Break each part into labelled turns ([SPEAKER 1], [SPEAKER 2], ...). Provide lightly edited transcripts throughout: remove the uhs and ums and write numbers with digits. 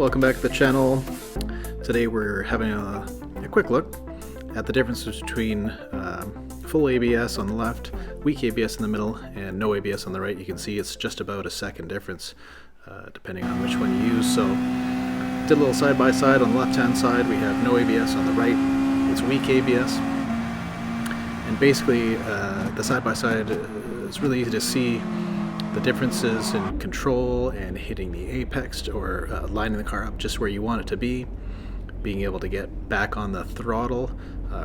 [SPEAKER 1] welcome back to the channel. Today we're having a quick look at the differences between full ABS on the left, weak ABS in the middle, and no ABS on the right. You can see it's just about a second difference depending on which one you use. So did a little side by side. On the left hand side we have no ABS, on the right it's weak ABS. And basically the side by side is really easy to see the differences in control and hitting the apex or lining the car up just where you want it to be, being able to get back on the throttle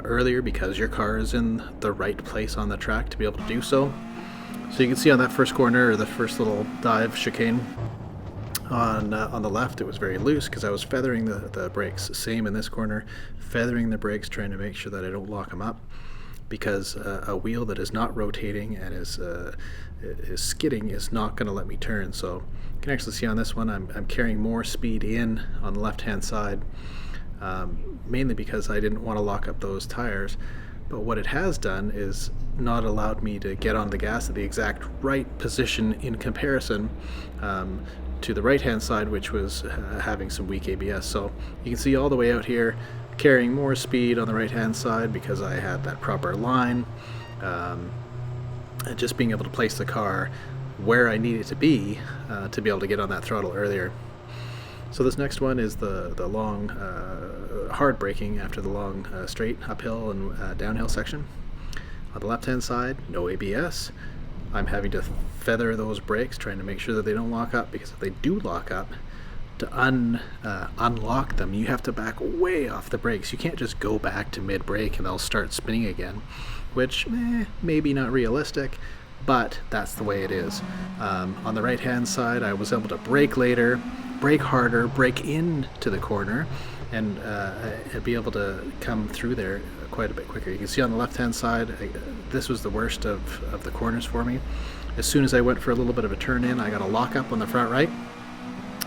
[SPEAKER 1] earlier because your car is in the right place on the track to be able to do so. So you can see on that first corner, or the first little dive chicane on the left, it was very loose because I was feathering the brakes. Same in this corner, feathering the brakes, trying to make sure that I don't lock them up, because a wheel that is not rotating and is skidding is not going to let me turn. So you can actually see on this one I'm carrying more speed in on the left hand side, mainly because I didn't want to lock up those tires. But what it has done is not allowed me to get on the gas at the exact right position in comparison to the right hand side, which was having some weak ABS. So you can see all the way out here carrying more speed on the right hand side because I had that proper line, and just being able to place the car where I need it to be able to get on that throttle earlier. So this next one is the long hard braking after the long straight uphill and downhill section. On the left hand side, no ABS. I'm having to feather those brakes, trying to make sure that they don't lock up, because if they do lock up, to unlock them, you have to back way off the brakes. You can't just go back to mid-brake and they'll start spinning again, which maybe not realistic, but that's the way it is. On the right hand side, I was able to brake later, brake harder, brake into the corner, and be able to come through there quite a bit quicker. You can see on the left hand side, this was the worst of the corners for me. As soon as I went for a little bit of a turn in, I got a lock up on the front right,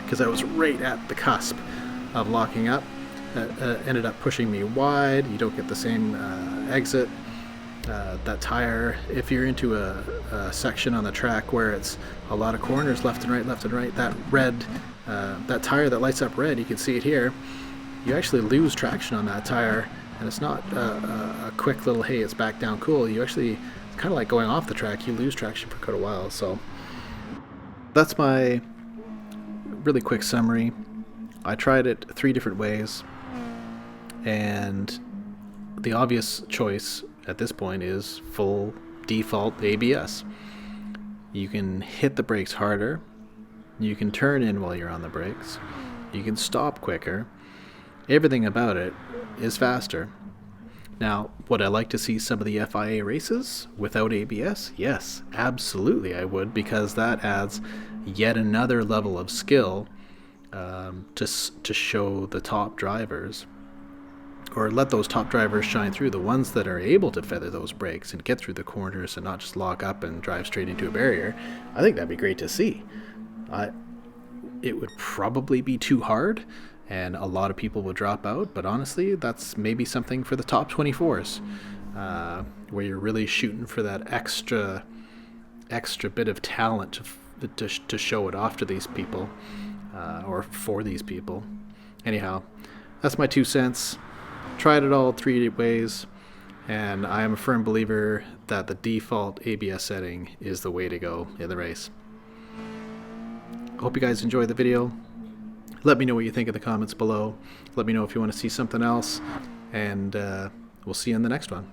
[SPEAKER 1] because I was right at the cusp of locking up. Ended up pushing me wide. You don't get the same exit. That tire, if you're into a section on the track where it's a lot of corners left and right, that red, that tire that lights up red, you can see it here, you actually lose traction on that tire, and it's not a quick little, hey, it's back down cool. You actually, it's kind of like going off the track, you lose traction for quite a while. So that's my really quick summary. I tried it 3 different ways, and the obvious choice at this point is full default ABS. You can hit the brakes harder, you can turn in while you're on the brakes, you can stop quicker. Everything about it is faster. Now, would I like to see some of the FIA races without ABS? Yes, absolutely I would, because that adds yet another level of skill to show the top drivers, or let those top drivers shine through, the ones that are able to feather those brakes and get through the corners and not just lock up and drive straight into a barrier. I think that'd be great to see. It would probably be too hard, and a lot of people would drop out, but honestly, that's maybe something for the top 24s, where you're really shooting for that extra bit of talent to show it off to these people, or for these people. Anyhow, that's my 2 cents. Tried it all 3 ways, and I am a firm believer that the default ABS setting is the way to go in the race. Hope you guys enjoyed the video. Let me know what you think in the comments below. Let me know if you want to see something else, and we'll see you in the next one.